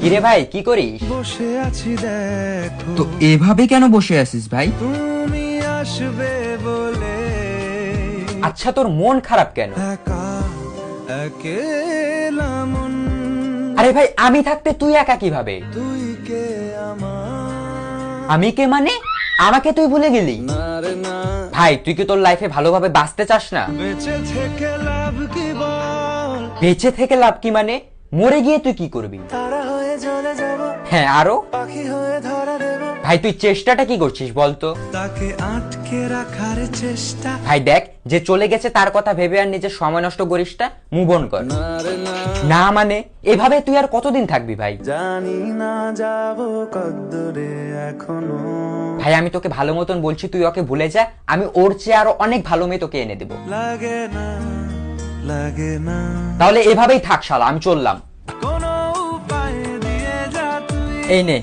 কিরে ভাই কি করিস? বসে আছি দেখো, তো এভাবে কেন বসে আছিস ভাই? তুমি আসবে বলে আচ্ছা তোর মন খারাপ কেন? একা একেলা মন, আরে ভাই আমি থাকতে তুই একা কিভাবে? তুই কে আমার, আমি কে মানে? আমাকে তুই ভুলে গেলি? না রে না, ভাই তুই কি তোর লাইফে ভালোভাবে বাঁচতে চাস না? বেঁচে থেকে লাভ কি বল, বেঁচে থেকে লাভ কি মানে? মরে গিয়ে তুই কি করবি? তারা হয়ে জ্বলে যাব, হ্যাঁ আরো? পাখি হয়ে ধরা দেব, ভাই তুই চেষ্টাটা কি করছিস বলতো? তাকে আটকে রাখার চেষ্টা, ভাই দেখ যে চলে গেছে তার কথা ভেবে আর নিজের সময় নষ্ট করিস না, মুভ অন কর। না রে না, না মানে এভাবে তুই আর কতদিন থাকবি ভাই? জানি না যাব কদ্দূরে এখনো, ভাই আমি তোকে ভালো মতন বলছি তুই ওকে ভুলে যা, আমি ওর চেয়ে আরো অনেক ভালো মেয়ে তোকে এনে দেবো। লাগে না লাগে না, তাহলে এভাবেই থাক শালা, আমি চললাম। কোনো উপায় দিয়ে যা তুই। এই নে।